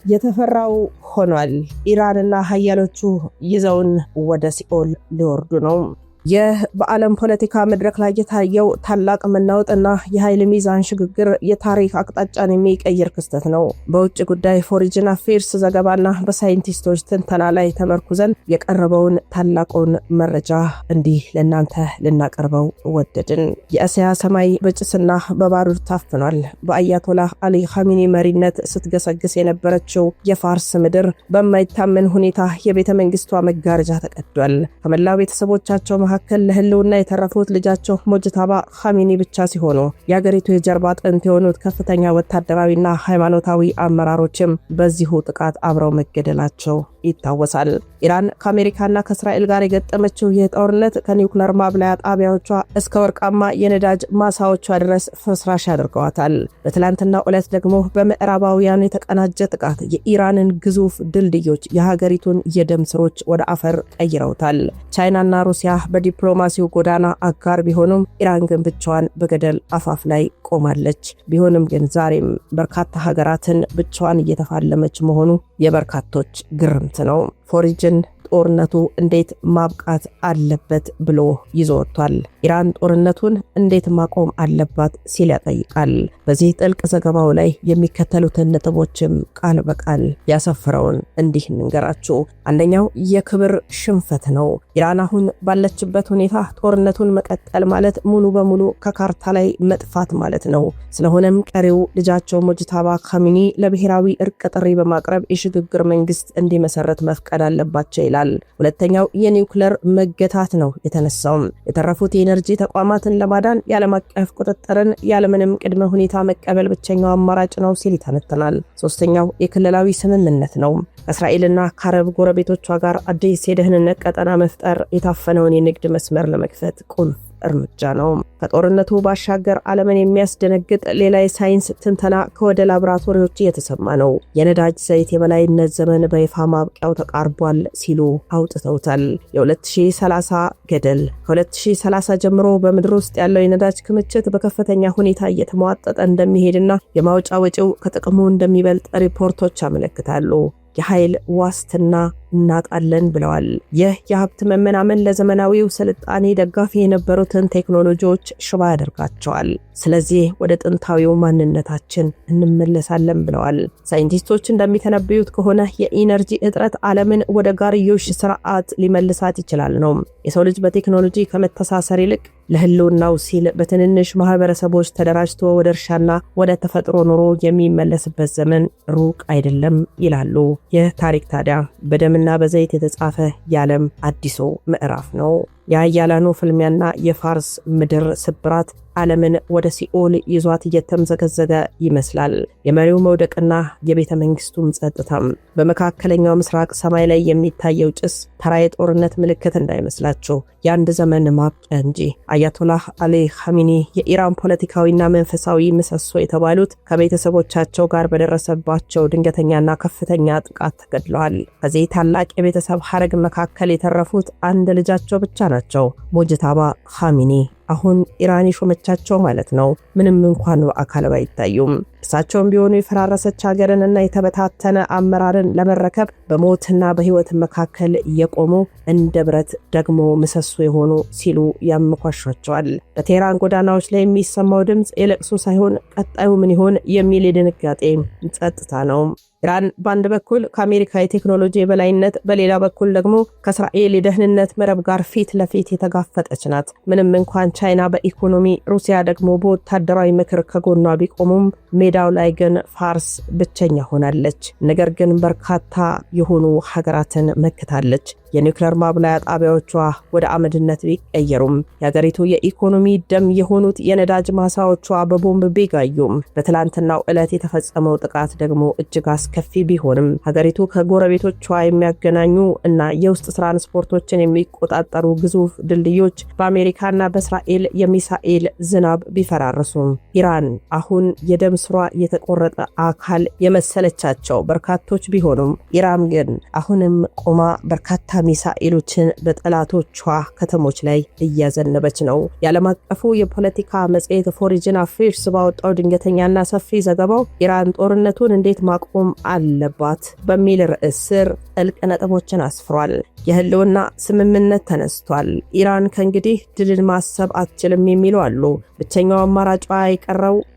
የተፈራው ሆኗል። ኢራንና ሀያሎቹ ይዘውን ወደ ሲኦል ሊወርዱ ነው። ይህ በዓለም ፖለቲካ መድረክ ላይ የታየው ታላቅ መናወጥና የኃይል ሚዛን ሽግግር የታሪክ አቅጣጫን የሚቀይር ክስተት ነው። በውጭ ጉዳይ ፎሪጅን አፌርስ ዘገባና በሳይንቲስቶች ትንተና ላይ ተመርኩዘን የቀረበውን ታላቁን መረጃ እንዲህ ለእናንተ ልናቀርበው ወደድን። የእስያ ሰማይ በጭስና በባሩድ ታፍኗል። በአያቶላህ አሊ ኻሜኒ መሪነት ስትገሰግስ የነበረችው የፋርስ ምድር በማይታመን ሁኔታ የቤተ መንግስቷ መጋረጃ ተቀዷል። ከመላው ቤተሰቦቻቸው መካከል ለህልውና የተረፉት ልጃቸው ሞጅታባ ኻሜኒ ብቻ ሲሆኑ የሀገሪቱ የጀርባ አጥንት የሆኑት ከፍተኛ ወታደራዊና ሃይማኖታዊ አመራሮችም በዚሁ ጥቃት አብረው መገደላቸው ይታወሳል። ኢራን ከአሜሪካና ከእስራኤል ጋር የገጠመችው የጦርነት ከኒውክሌር ማብላያ ጣቢያዎቿ እስከ ወርቃማ የነዳጅ ማሳዎቿ ድረስ ፍርስራሽ አድርገዋታል። በትላንትናው ዕለት ደግሞ በምዕራባውያን የተቀናጀ ጥቃት የኢራንን ግዙፍ ድልድዮች፣ የሀገሪቱን የደም ስሮች ወደ አፈር ቀይረውታል። ቻይናና ሩሲያ በዲፕሎማሲው ጎዳና አጋር ቢሆኑም ኢራን ግን ብቻዋን በገደል አፋፍ ላይ ቆማለች። ቢሆንም ግን ዛሬም በርካታ ሀገራትን ብቻዋን እየተፋለመች መሆኑ የበርካቶች ግርምት ነው። ፎሪጅን ጦርነቱ እንዴት ማብቃት አለበት ብሎ ይዞ ወጥቷል። ኢራን ጦርነቱን እንዴት ማቆም አለባት ሲል ያጠይቃል። በዚህ ጥልቅ ዘገባው ላይ የሚከተሉትን ነጥቦችም ቃል በቃል ያሰፈረውን እንዲህ እንንገራችሁ። አንደኛው የክብር ሽንፈት ነው። ኢራን አሁን ባለችበት ሁኔታ ጦርነቱን መቀጠል ማለት ሙሉ በሙሉ ከካርታ ላይ መጥፋት ማለት ነው። ስለሆነም ቀሪው ልጃቸው ሞጅታባ ኻሜኒ ለብሔራዊ እርቅ ጥሪ በማቅረብ የሽግግር መንግስት እንዲመሰረት መፍቀድ አለባቸው ይላል። ሁለተኛው የኒውክሌር መገታት ነው የተነሳው። የተረፉት የኤነርጂ ተቋማትን ለማዳን የዓለም አቀፍ ቁጥጥርን ያለምንም ቅድመ ሁኔታ መቀበል ብቸኛው አማራጭ ነው ሲል ይተነተናል። ሶስተኛው የክልላዊ ስምምነት ነው። ከእስራኤልና ከአረብ ጎረቤቶቿ ጋር አዲስ የደህንነት ቀጠና መፍጠር የታፈነውን የንግድ መስመር ለመክፈት ቁልፍ እርምጃ ነው። ከጦርነቱ ባሻገር ዓለምን የሚያስደነግጥ ሌላ የሳይንስ ትንተና ከወደ ላቦራቶሪዎች እየተሰማ ነው። የነዳጅ ዘይት የበላይነት ዘመን በይፋ ማብቂያው ተቃርቧል ሲሉ አውጥተውታል። የ2030 ገደል ከ2030 ጀምሮ በምድር ውስጥ ያለው የነዳጅ ክምችት በከፍተኛ ሁኔታ እየተሟጠጠ እንደሚሄድና የማውጫ ወጪው ከጥቅሙ እንደሚበልጥ ሪፖርቶች ያመለክታሉ። የኃይል ዋስትና እናጣለን ብለዋል። ይህ የሀብት መመናመን ለዘመናዊው ስልጣኔ ደጋፊ የነበሩትን ቴክኖሎጂዎች ሽባ ያደርጋቸዋል። ስለዚህ ወደ ጥንታዊው ማንነታችን እንመለሳለን ብለዋል። ሳይንቲስቶች እንደሚተነብዩት ከሆነ የኢነርጂ እጥረት ዓለምን ወደ ጋርዮሽ ስርዓት ሊመልሳት ይችላል ነው። የሰው ልጅ በቴክኖሎጂ ከመተሳሰር ይልቅ ለህልውናው ሲል በትንንሽ ማህበረሰቦች ተደራጅቶ ወደ እርሻና ወደ ተፈጥሮ ኑሮ የሚመለስበት ዘመን ሩቅ አይደለም ይላሉ። ይህ ታሪክ ታዲያ በደምና በዘይት የተጻፈ የዓለም አዲሱ ምዕራፍ ነው። የአያላኑ ፍልሚያና የፋርስ ምድር ስብራት ዓለምን ወደ ሲኦል ይዟት እየተምዘገዘገ ይመስላል። የመሪው መውደቅና የቤተ መንግስቱም ጸጥታም በመካከለኛው ምስራቅ ሰማይ ላይ የሚታየው ጭስ ተራ የጦርነት ምልክት እንዳይመስላችሁ የአንድ ዘመን ማብቂያ እንጂ። አያቶላህ አሊ ኻሜኒ የኢራን ፖለቲካዊና መንፈሳዊ ምሰሶ የተባሉት ከቤተሰቦቻቸው ጋር በደረሰባቸው ድንገተኛና ከፍተኛ ጥቃት ተገድለዋል። ከዚህ ታላቅ የቤተሰብ ሐረግ መካከል የተረፉት አንድ ልጃቸው ብቻ ናቸው፣ ሞጅታባ ኻሜኒ። አሁን ኢራን ሾመቻቸው ማለት ነው። ምንም እንኳን በአካል ባይታዩም እሳቸውም ቢሆኑ የፈራረሰች ሀገርንና የተበታተነ አመራርን ለመረከብ በሞትና በህይወት መካከል የቆሙ እንደ ብረት ደግሞ ምሰሶ የሆኑ ሲሉ ያመኳሿቸዋል። በቴህራን ጎዳናዎች ላይ የሚሰማው ድምፅ የለቅሶ ሳይሆን ቀጣዩ ምን ይሆን የሚል የድንጋጤ ጸጥታ ነው። ኢራን በአንድ በኩል ከአሜሪካ የቴክኖሎጂ የበላይነት፣ በሌላ በኩል ደግሞ ከእስራኤል የደህንነት መረብ ጋር ፊት ለፊት የተጋፈጠች ናት። ምንም እንኳን ቻይና በኢኮኖሚ ሩሲያ ደግሞ በወታደራዊ ምክር ከጎኗ ቢቆሙም ሜዳው ላይ ግን ፋርስ ብቸኛ ሆናለች። ነገር ግን በርካታ የሆኑ ሀገራትን መክታለች። የኒውክሌር ማብላያ ጣቢያዎቿ ወደ አመድነት ቢቀየሩም የሀገሪቱ የኢኮኖሚ ደም የሆኑት የነዳጅ ማሳዎቿ በቦምብ ቢጋዩም በትላንትናው ዕለት የተፈጸመው ጥቃት ደግሞ እጅግ አስከፊ ቢሆንም ሀገሪቱ ከጎረቤቶቿ የሚያገናኙ እና የውስጥ ትራንስፖርቶችን የሚቆጣጠሩ ግዙፍ ድልድዮች በአሜሪካና በእስራኤል የሚሳኤል ዝናብ ቢፈራርሱም ኢራን አሁን የደም ስሯ የተቆረጠ አካል የመሰለቻቸው በርካቶች ቢሆኑም ኢራን ግን አሁንም ቆማ በርካታ ሚሳኤሎችን በጠላቶቿ ከተሞች ላይ እያዘነበች ነው። የዓለም አቀፉ የፖለቲካ መጽሔት ፎሪጅን አፌርስ ባወጣው ድንገተኛና ሰፊ ዘገባው ኢራን ጦርነቱን እንዴት ማቆም አለባት በሚል ርዕስ ስር ጥልቅ ነጥቦችን አስፍሯል። የህልውና ስምምነት ተነስቷል። ኢራን ከእንግዲህ ድልን ማሰብ አትችልም የሚሉ አሉ። ብቸኛው አማራጯ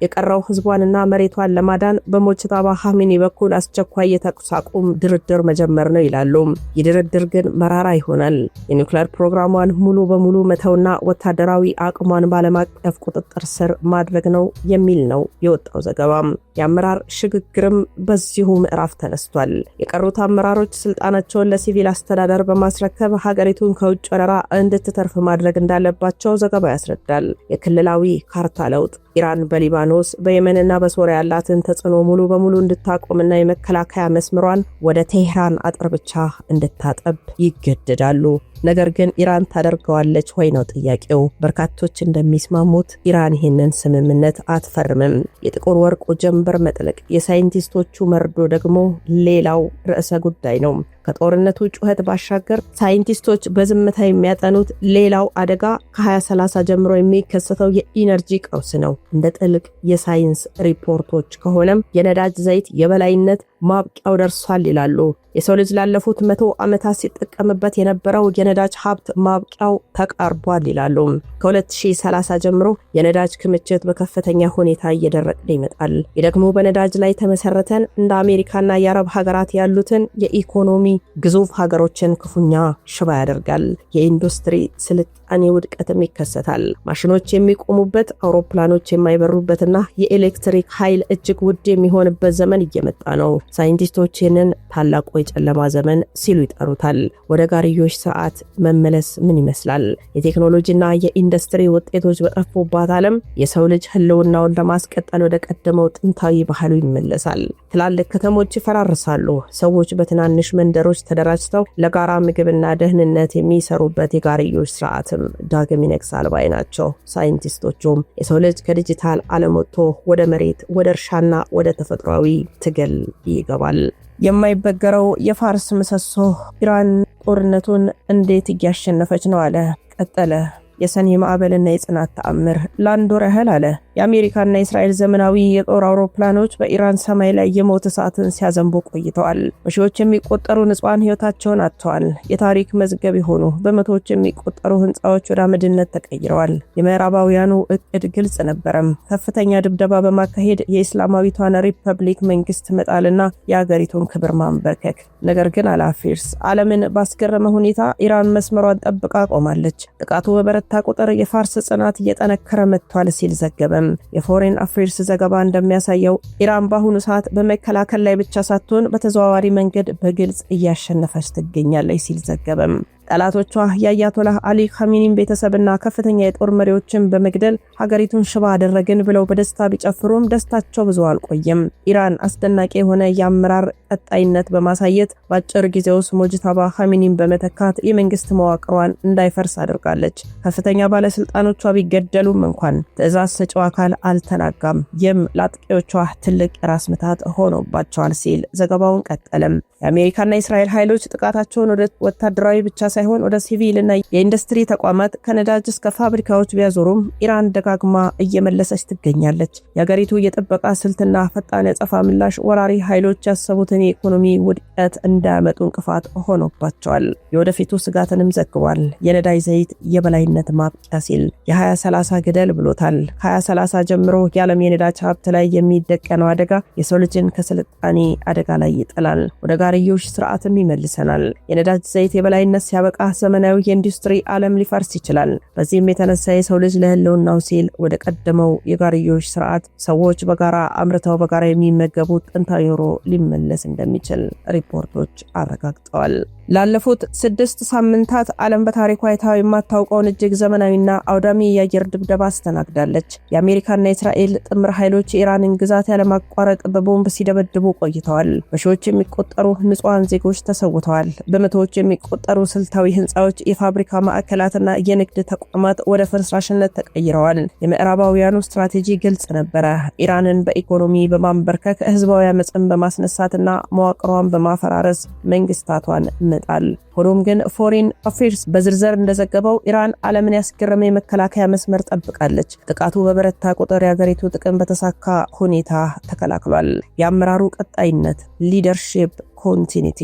የቀረው ህዝቧንና መሬቷን ለማዳን በሞጅተባ ኻሜኒ በኩል አስቸኳይ የተኩስ አቁም ድርድር መጀመር ነው ይላሉ። ይህ ድርድር ግን መራራ ይሆናል። የኒውክሌር ፕሮግራሟን ሙሉ በሙሉ መተውና ወታደራዊ አቅሟን ባለም አቀፍ ቁጥጥር ስር ማድረግ ነው የሚል ነው የወጣው ዘገባ። የአመራር ሽግግርም በዚሁ ምዕራፍ ተነስቷል። የቀሩት አመራሮች ስልጣናቸውን ለሲቪል አስተዳደር በማስረከብ ሀገሪቱን ከውጭ ወረራ እንድትተርፍ ማድረግ እንዳለባቸው ዘገባው ያስረዳል። የክልላዊ ካርታ ለውጥ ኢራን በሊባኖስ በየመንና በሶሪያ ያላትን ተጽዕኖ ሙሉ በሙሉ እንድታቆምና የመከላከያ መስመሯን ወደ ቴህራን አጥር ብቻ እንድታጠብ ይገደዳሉ። ነገር ግን ኢራን ታደርገዋለች ወይ ነው ጥያቄው። በርካቶች እንደሚስማሙት ኢራን ይህንን ስምምነት አትፈርምም። የጥቁር ወርቁ ጀንበር መጥለቅ የሳይንቲስቶቹ መርዶ ደግሞ ሌላው ርዕሰ ጉዳይ ነው። ከጦርነቱ ጩኸት ባሻገር ሳይንቲስቶች በዝምታ የሚያጠኑት ሌላው አደጋ ከ2030 ጀምሮ የሚከሰተው የኢነርጂ ቀውስ ነው። እንደ ጥልቅ የሳይንስ ሪፖርቶች ከሆነም የነዳጅ ዘይት የበላይነት ማብቂያው ደርሷል ይላሉ። የሰው ልጅ ላለፉት 100 ዓመታት ሲጠቀምበት የነበረው የነዳጅ ሀብት ማብቂያው ተቃርቧል ይላሉ። ከ2030 ጀምሮ የነዳጅ ክምችት በከፍተኛ ሁኔታ እየደረቀ ይመጣል። ይህ ደግሞ በነዳጅ ላይ ተመሰረተን እንደ አሜሪካና የአረብ ሀገራት ያሉትን የኢኮኖሚ ግዙፍ ሀገሮችን ክፉኛ ሽባ ያደርጋል። የኢንዱስትሪ ስልጣኔ ውድቀትም ይከሰታል። ማሽኖች የሚቆሙበት፣ አውሮፕላኖች የማይበሩበትና የኤሌክትሪክ ኃይል እጅግ ውድ የሚሆንበት ዘመን እየመጣ ነው። ሳይንቲስቶች ይህንን ታላቁ የጨለማ ዘመን ሲሉ ይጠሩታል። ወደ ጋርዮሽ ሰዓት መመለስ ምን ይመስላል? የቴክኖሎጂና የኢንዱስትሪ ውጤቶች በጠፉባት ዓለም የሰው ልጅ ህልውናውን ለማስቀጠል ወደ ቀደመው ጥንታዊ ባህሉ ይመለሳል። ትላልቅ ከተሞች ይፈራርሳሉ። ሰዎች በትናንሽ መንደሮች ተደራጅተው ለጋራ ምግብና ደህንነት የሚሰሩበት የጋርዮሽ ስርዓትም ዳግም ይነግሳል ባይ ናቸው ሳይንቲስቶቹም። የሰው ልጅ ከዲጂታል ዓለም ወጥቶ ወደ መሬት፣ ወደ እርሻና ወደ ተፈጥሯዊ ትግል ይገባል። የማይበገረው የፋርስ ምሰሶ ኢራን ጦርነቱን እንዴት እያሸነፈች ነው አለ። ቀጠለ። የሰኔ ማዕበልና የጽናት ተአምር ለአንድ ወር ያህል አለ። የአሜሪካና የእስራኤል ዘመናዊ የጦር አውሮፕላኖች በኢራን ሰማይ ላይ የሞት እሳትን ሲያዘንቡ ቆይተዋል። በሺዎች የሚቆጠሩ ንጹሃን ህይወታቸውን አጥተዋል። የታሪክ መዝገብ የሆኑ በመቶዎች የሚቆጠሩ ህንፃዎች ወደ አመድነት ተቀይረዋል። የምዕራባውያኑ እቅድ ግልጽ ነበረም። ከፍተኛ ድብደባ በማካሄድ የኢስላማዊቷን ሪፐብሊክ መንግስት መጣልና የአገሪቱን ክብር ማንበርከክ። ነገር ግን አላፊርስ ዓለምን ባስገረመ ሁኔታ ኢራን መስመሯን ጠብቃ ቆማለች። ጥቃቱ በበረታ ቁጥር የፋርስ ጽናት እየጠነከረ መጥቷል ሲል ዘገበም። የፎሬን አፌርስ ዘገባ እንደሚያሳየው ኢራን በአሁኑ ሰዓት በመከላከል ላይ ብቻ ሳትሆን በተዘዋዋሪ መንገድ በግልጽ እያሸነፈች ትገኛለች ሲል ዘገበም። ጠላቶቿ የአያቶላህ አሊ ኻሜኒን ቤተሰብና ከፍተኛ የጦር መሪዎችን በመግደል ሀገሪቱን ሽባ አደረግን ብለው በደስታ ቢጨፍሩም ደስታቸው ብዙ አልቆየም። ኢራን አስደናቂ የሆነ የአመራር ቀጣይነት በማሳየት በአጭር ጊዜ ውስጥ ሞጅተባ ኻሜኒን በመተካት የመንግስት መዋቅሯን እንዳይፈርስ አድርጋለች። ከፍተኛ ባለስልጣኖቿ ቢገደሉም እንኳን ትዕዛዝ ሰጪው አካል አልተናጋም። ይህም ለአጥቂዎቿ ትልቅ የራስ ምታት ሆኖባቸዋል ሲል ዘገባውን ቀጠለም። የአሜሪካና የእስራኤል ኃይሎች ጥቃታቸውን ወደ ወታደራዊ ብቻ ሳይሆን ወደ ሲቪልና የኢንዱስትሪ ተቋማት ከነዳጅ እስከ ፋብሪካዎች ቢያዞሩም ኢራን ደጋግማ እየመለሰች ትገኛለች። የሀገሪቱ የጥበቃ ስልትና ፈጣን የአጸፋ ምላሽ ወራሪ ኃይሎች ያሰቡትን የኢኮኖሚ ውድቀት እንዳያመጡ እንቅፋት ሆኖባቸዋል። የወደፊቱ ስጋትንም ዘግቧል። የነዳጅ ዘይት የበላይነት ማብቂያ ሲል የ2030 ግደል ብሎታል። ከ2030 ጀምሮ የዓለም የነዳጅ ሀብት ላይ የሚደቀነው አደጋ የሰው ልጅን ከስልጣኔ አደጋ ላይ ይጥላል። ወደ ጋርዮሽ ስርዓትም ይመልሰናል። የነዳጅ ዘይት የበላይነት ሲያበቃ ዘመናዊ የኢንዱስትሪ ዓለም ሊፈርስ ይችላል። በዚህም የተነሳ የሰው ልጅ ለህልውናው ሲል ወደ ቀደመው የጋርዮሽ ስርዓት ሰዎች በጋራ አምርተው በጋራ የሚመገቡት ጥንታዊ ኑሮ ሊመለስ እንደሚችል ሪፖርቶች አረጋግጠዋል። ላለፉት 6 ሳምንታት ዓለም በታሪኳ አይታው የማታውቀውን እጅግ ዘመናዊና አውዳሚ የአየር ድብደባ አስተናግዳለች። የአሜሪካና የእስራኤል ጥምር ኃይሎች የኢራንን ግዛት ያለማቋረጥ በቦምብ ሲደበድቡ ቆይተዋል። በሺዎች የሚቆጠሩ ንጹሃን ዜጎች ተሰውተዋል። በመቶዎች የሚቆጠሩ ስልታዊ ህንፃዎች፣ የፋብሪካ ማዕከላትና የንግድ ተቋማት ወደ ፍርስራሽነት ተቀይረዋል። የምዕራባውያኑ ስትራቴጂ ግልጽ ነበረ። ኢራንን በኢኮኖሚ በማንበርከክ ህዝባዊ አመፅን በማስነሳትና መዋቅሯን በማፈራረስ መንግስታቷን ያመጣል። ሆኖም ግን ፎሬን አፌርስ በዝርዝር እንደዘገበው ኢራን ዓለምን ያስገረመ የመከላከያ መስመር ጠብቃለች። ጥቃቱ በበረታ ቁጥር የሀገሪቱ ጥቅም በተሳካ ሁኔታ ተከላክሏል። የአመራሩ ቀጣይነት ሊደርሺፕ ኮንቲኒቲ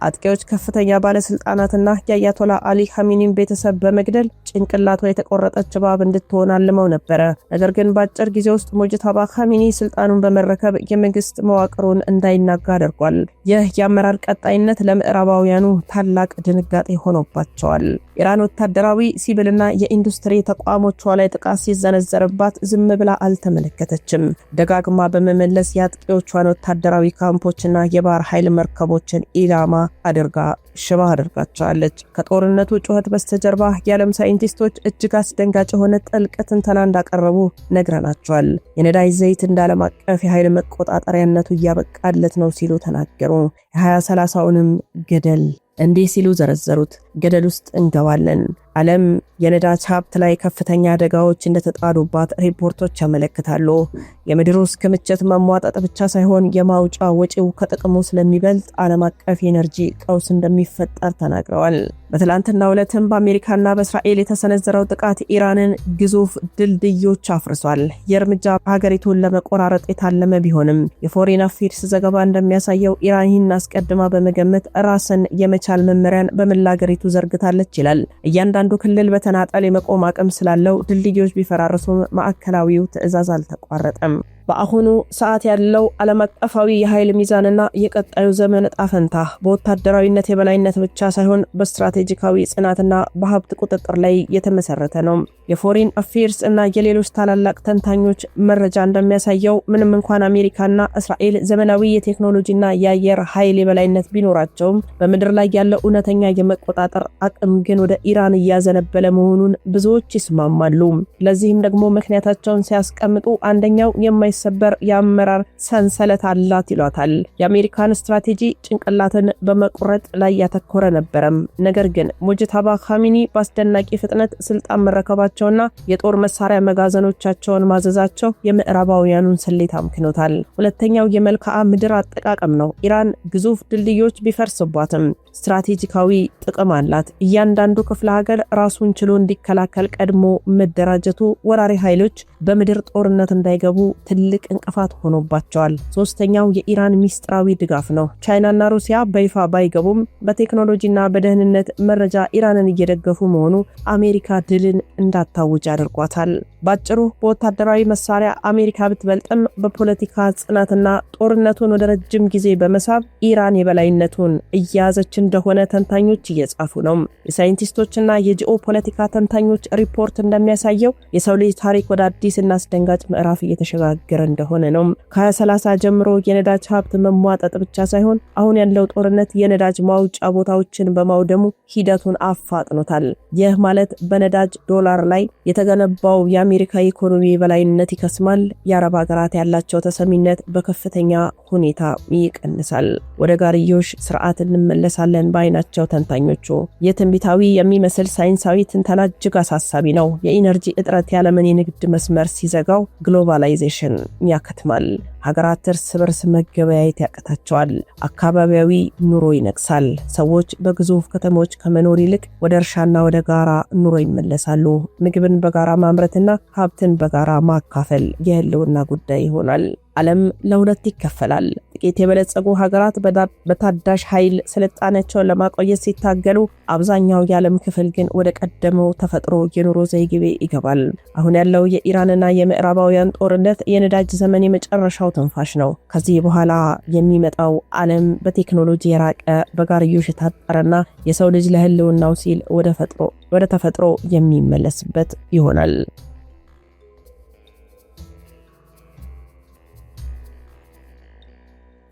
አጥቂዎች ከፍተኛ ባለስልጣናትና የአያቶላ አሊ ኻሜኒን ቤተሰብ በመግደል ጭንቅላቷ የተቆረጠች እባብ እንድትሆን አልመው ነበረ። ነገር ግን በአጭር ጊዜ ውስጥ ሙጅተባ ኻሜኒ ስልጣኑን በመረከብ የመንግስት መዋቅሩን እንዳይናጋ አድርጓል። ይህ የአመራር ቀጣይነት ለምዕራባውያኑ ታላቅ ድንጋጤ ሆኖባቸዋል። ኢራን ወታደራዊ ሲቪልና የኢንዱስትሪ ተቋሞቿ ላይ ጥቃት ሲዘነዘርባት ዝም ብላ አልተመለከተችም። ደጋግማ በመመለስ የአጥቂዎቿን ወታደራዊ ካምፖችና የባህር ኃይል መርከቦችን ኢላማ አድርጋ ሽባ አድርጋቸዋለች። ከጦርነቱ ጩኸት በስተጀርባ የዓለም ሳይንቲስቶች እጅግ አስደንጋጭ የሆነ ጥልቅ ትንተና እንዳቀረቡ ነግረናቸዋል። የነዳጅ ዘይት እንደ ዓለም አቀፍ የኃይል መቆጣጠሪያነቱ እያበቃለት ነው ሲሉ ተናገሩ። የ2030ንም ገደል እንዲህ ሲሉ ዘረዘሩት። ገደል ውስጥ እንገባለን። ዓለም የነዳጅ ሀብት ላይ ከፍተኛ አደጋዎች እንደተጣሉባት ሪፖርቶች ያመለክታሉ። የምድር ውስጥ ክምችት መሟጠጥ ብቻ ሳይሆን የማውጫ ወጪው ከጥቅሙ ስለሚበልጥ ዓለም አቀፍ የኤነርጂ ቀውስ እንደሚፈጠር ተናግረዋል። በትላንትናው ዕለትም በአሜሪካና በእስራኤል የተሰነዘረው ጥቃት ኢራንን ግዙፍ ድልድዮች አፍርሷል። የእርምጃ ሀገሪቱን ለመቆራረጥ የታለመ ቢሆንም የፎሬን አፌርስ ዘገባ እንደሚያሳየው ኢራን ይህን አስቀድማ በመገመት ራስን የመቻል መመሪያን በመላ ሀገሪቱ ዘርግታለች ይላል። እያንዳንዱ ክልል በተናጠል የመቆም አቅም ስላለው ድልድዮች ቢፈራርሱም ማዕከላዊው ትዕዛዝ አልተቋረጠም። በአሁኑ ሰዓት ያለው ዓለም አቀፋዊ የኃይል ሚዛንና የቀጣዩ ዘመን ዕጣ ፈንታ በወታደራዊነት የበላይነት ብቻ ሳይሆን በስትራቴጂካዊ ጽናትና በሀብት ቁጥጥር ላይ የተመሰረተ ነው። የፎሬን አፌርስ እና የሌሎች ታላላቅ ተንታኞች መረጃ እንደሚያሳየው ምንም እንኳን አሜሪካና እስራኤል ዘመናዊ የቴክኖሎጂና የአየር ኃይል የበላይነት ቢኖራቸውም በምድር ላይ ያለው እውነተኛ የመቆጣጠር አቅም ግን ወደ ኢራን እያዘነበለ መሆኑን ብዙዎች ይስማማሉ። ለዚህም ደግሞ ምክንያታቸውን ሲያስቀምጡ አንደኛው ሰበር የአመራር ሰንሰለት አላት ይሏታል። የአሜሪካን ስትራቴጂ ጭንቅላትን በመቁረጥ ላይ ያተኮረ ነበረም። ነገር ግን ሙጅተባ ኻሜኒ በአስደናቂ ፍጥነት ስልጣን መረከባቸውና የጦር መሳሪያ መጋዘኖቻቸውን ማዘዛቸው የምዕራባውያኑን ስሌት አምክኖታል። ሁለተኛው የመልክዓ ምድር አጠቃቀም ነው። ኢራን ግዙፍ ድልድዮች ቢፈርስባትም ስትራቴጂካዊ ጥቅም አላት። እያንዳንዱ ክፍለ ሀገር ራሱን ችሎ እንዲከላከል ቀድሞ መደራጀቱ ወራሪ ኃይሎች በምድር ጦርነት እንዳይገቡ ትልቅ እንቅፋት ሆኖባቸዋል። ሶስተኛው የኢራን ሚስጥራዊ ድጋፍ ነው። ቻይናና ሩሲያ በይፋ ባይገቡም በቴክኖሎጂና በደህንነት መረጃ ኢራንን እየደገፉ መሆኑ አሜሪካ ድልን እንዳታውጅ አድርጓታል። ባጭሩ በወታደራዊ መሳሪያ አሜሪካ ብትበልጥም በፖለቲካ ጽናትና ጦርነቱን ወደ ረጅም ጊዜ በመሳብ ኢራን የበላይነቱን እያያዘች እንደሆነ ተንታኞች እየጻፉ ነው። የሳይንቲስቶችና የጂኦ ፖለቲካ ተንታኞች ሪፖርት እንደሚያሳየው የሰው ልጅ ታሪክ ወደ አዲስና አስደንጋጭ ምዕራፍ እየተሸጋገረ እንደሆነ ነው። ከ2030 ጀምሮ የነዳጅ ሀብት መሟጠጥ ብቻ ሳይሆን አሁን ያለው ጦርነት የነዳጅ ማውጫ ቦታዎችን በማውደሙ ሂደቱን አፋጥኖታል። ይህ ማለት በነዳጅ ዶላር ላይ የተገነባው የአሜሪካ ኢኮኖሚ የበላይነት ይከስማል። የአረብ ሀገራት ያላቸው ተሰሚነት በከፍተኛ ሁኔታ ይቀንሳል። ወደ ጋርዮሽ ስርዓት እንመለሳለን ባይናቸው ተንታኞቹ። የትንቢታዊ የሚመስል ሳይንሳዊ ትንተና እጅግ አሳሳቢ ነው። የኢነርጂ እጥረት ያለምን የንግድ መስመር ሲዘጋው ግሎባላይዜሽን ያከትማል። ሀገራት እርስ በርስ መገበያየት ያቀታቸዋል። አካባቢያዊ ኑሮ ይነግሳል። ሰዎች በግዙፍ ከተሞች ከመኖር ይልቅ ወደ እርሻና ወደ ጋራ ኑሮ ይመለሳሉ። ምግብን በጋራ ማምረትና ሀብትን በጋራ ማካፈል የህልውና ጉዳይ ይሆናል። ዓለም ለሁለት ይከፈላል። ጥቂት የበለጸጉ ሀገራት በታዳሽ ኃይል ስልጣኔያቸውን ለማቆየት ሲታገሉ፣ አብዛኛው የዓለም ክፍል ግን ወደ ቀደመው ተፈጥሮ የኑሮ ዘይቤ ይገባል። አሁን ያለው የኢራንና የምዕራባውያን ጦርነት የነዳጅ ዘመን የመጨረሻው ትንፋሽ ነው። ከዚህ በኋላ የሚመጣው ዓለም በቴክኖሎጂ የራቀ በጋርዮሽ የታጠረና የሰው ልጅ ለህልውናው ሲል ወደ ተፈጥሮ የሚመለስበት ይሆናል።